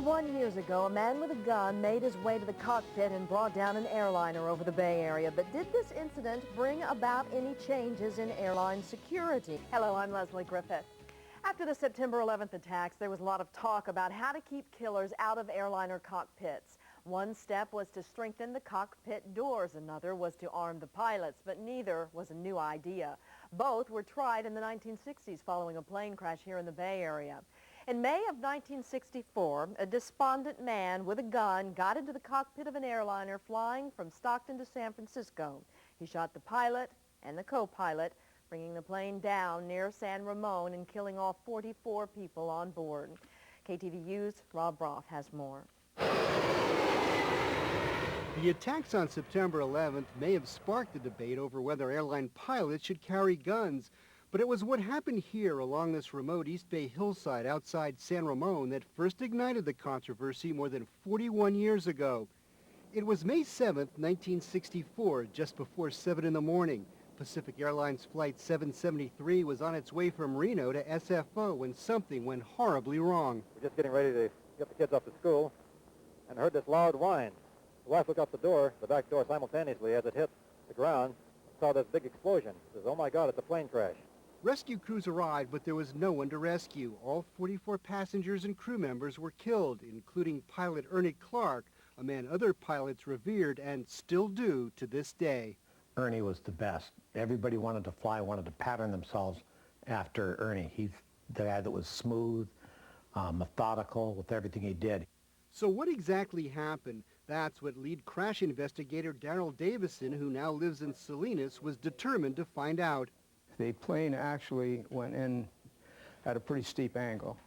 41 years ago, a man with a gun made his way to the cockpit and brought down an airliner over the Bay Area. But did this incident bring about any changes in airline security? Hello, I'm Leslie Griffith. After the September 11th attacks, there was a lot of talk about how to keep killers out of airliner cockpits. One step was to strengthen the cockpit doors. Another was to arm the pilots, but neither was a new idea. Both were tried in the 1960s following a plane crash here in the Bay Area. In May of 1964, a despondent man with a gun got into the cockpit of an airliner flying from Stockton to San Francisco. He shot the pilot and the co-pilot, bringing the plane down near San Ramon and killing all 44 people on board. KTVU's Rob Roth has more. The attacks on September 11th may have sparked a debate over whether airline pilots should carry guns, but it was what happened here along this remote East Bay hillside outside San Ramon that first ignited the controversy more than 41 years ago. It was May 7th, 1964, just before 7 in the morning. Pacific Airlines Flight 773 was on its way from Reno to SFO when something went horribly wrong. We're just getting ready to get the kids off to school and heard this loud whine. The wife looked out the back door simultaneously as it hit the ground, saw this big explosion. Says, "Oh my God, it's a plane crash." Rescue crews arrived, but there was no one to rescue. All 44 passengers and crew members were killed, including pilot Ernie Clark, a man other pilots revered and still do to this day. Ernie was the best. Everybody wanted to fly, wanted to pattern themselves after Ernie. He's the guy that was smooth, methodical with everything he did. So what exactly happened? That's what lead crash investigator Darrell Davison, who now lives in Salinas, was determined to find out. The plane actually went in at a pretty steep angle.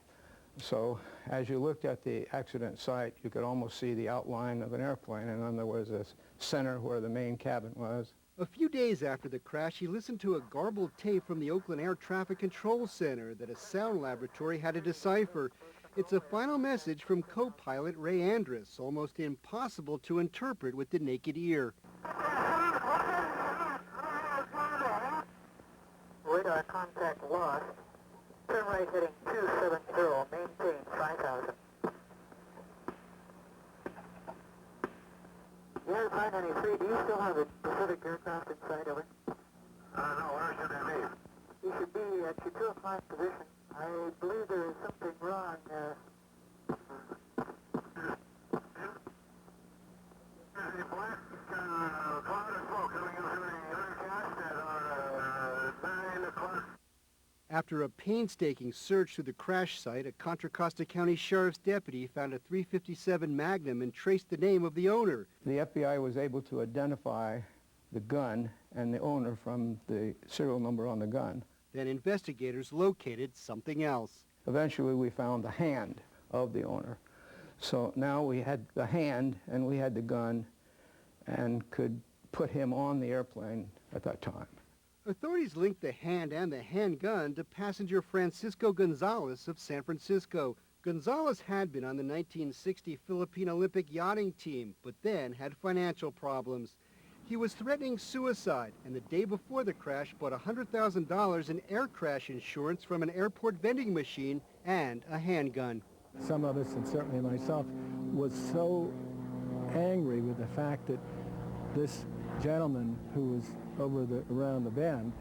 So as you looked at the accident site, you could almost see the outline of an airplane, and then there was this center where the main cabin was. A few days after the crash, he listened to a garbled tape from the Oakland Air Traffic Control Center that a sound laboratory had to decipher. It's a final message from co-pilot Ray Andrus, almost impossible to interpret with the naked ear. Radar contact lost. Turn right heading 270, maintain 5,000. Yeah, 593, do you still have a Pacific aircraft in sight, over? No, where should they be? You should be at your 2 o'clock position. I believe there is something wrong. Is a black cloud of smoke coming in through the undercast at our 9 o'clock? After a painstaking search through the crash site, a Contra Costa County Sheriff's deputy found a .357 Magnum and traced the name of the owner. The FBI was able to identify the gun and the owner from the serial number on the gun. Then investigators located something else. Eventually we found the hand of the owner. So now we had the hand and we had the gun and could put him on the airplane at that time. Authorities linked the hand and the handgun to passenger Francisco Gonzalez of San Francisco. Gonzalez had been on the 1960 Philippine Olympic yachting team, but then had financial problems. He was threatening suicide, and the day before the crash bought $100,000 in air crash insurance from an airport vending machine and a handgun. Some of us, and certainly myself, was so angry with the fact that this gentleman who was around the bend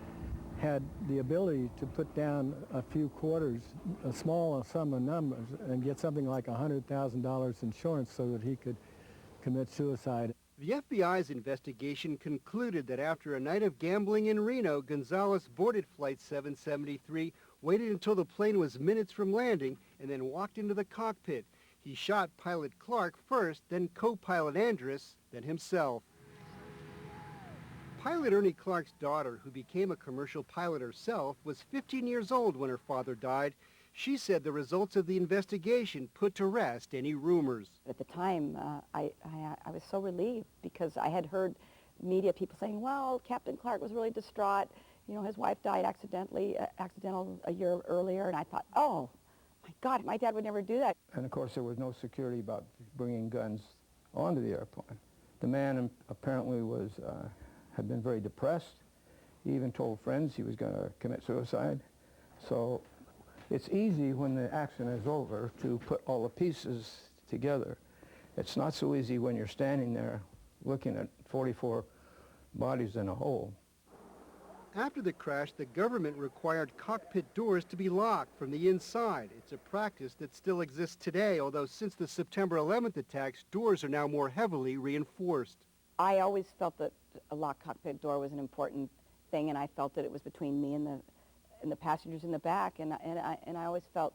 had the ability to put down a few quarters, a small sum of numbers, and get something like $100,000 insurance so that he could commit suicide. The FBI's investigation concluded that after a night of gambling in Reno, Gonzalez boarded Flight 773, waited until the plane was minutes from landing, and then walked into the cockpit. He shot pilot Clark first, then co-pilot Andrus, then himself. Pilot Ernie Clark's daughter, who became a commercial pilot herself, was 15 years old when her father died. She said the results of the investigation put to rest any rumors. At the time, I was so relieved because I had heard media people saying, well, Captain Clark was really distraught. You know, his wife died accidental a year earlier, and I thought, oh, my God, my dad would never do that. And of course, there was no security about bringing guns onto the airplane. The man apparently had been very depressed. He even told friends he was going to commit suicide. So it's easy when the accident is over to put all the pieces together. It's not so easy when you're standing there looking at 44 bodies in a hole. After the crash, the government required cockpit doors to be locked from the inside. It's a practice that still exists today, although since the September 11th attacks, doors are now more heavily reinforced. I always felt that a locked cockpit door was an important thing, and I felt that it was between me and the passengers in the back, and I always felt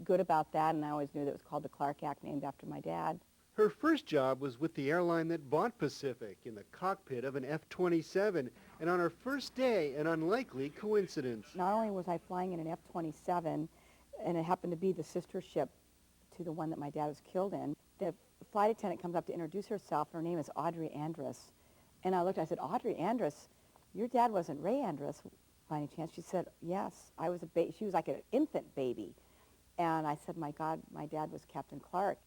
good about that, and I always knew that it was called the Clark Act, named after my dad. Her first job was with the airline that bought Pacific in the cockpit of an F-27, and on her first day, an unlikely coincidence. Not only was I flying in an F-27, and it happened to be the sister ship to the one that my dad was killed in, the flight attendant comes up to introduce herself. Her name is Audrey Andrus. And I looked, I said, Audrey Andrus, your dad wasn't Ray Andrus by any chance? She said, yes, I was a baby. She was like an infant baby. And I said, my God, my dad was Captain Clark.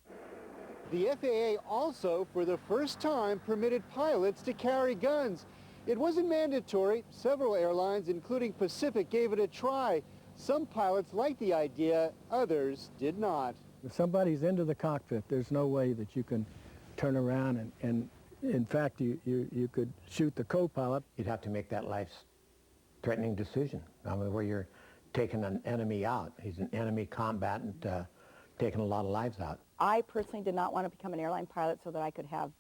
The FAA also, for the first time, permitted pilots to carry guns. It wasn't mandatory. Several airlines, including Pacific, gave it a try. Some pilots liked the idea, others did not. If somebody's into the cockpit, there's no way that you can turn around and in fact, you could shoot the co-pilot. You'd have to make that life-threatening decision. I mean, where you're taking an enemy out. He's an enemy combatant, taking a lot of lives out. I personally did not want to become an airline pilot so that I could have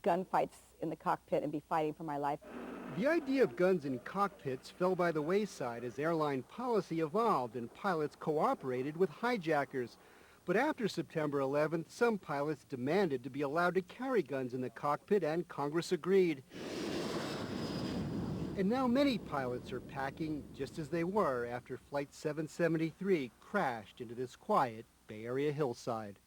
gunfights in the cockpit and be fighting for my life. The idea of guns in cockpits fell by the wayside as airline policy evolved and pilots cooperated with hijackers. But after September 11th, some pilots demanded to be allowed to carry guns in the cockpit, and Congress agreed. And now many pilots are packing just as they were after Flight 773 crashed into this quiet Bay Area hillside.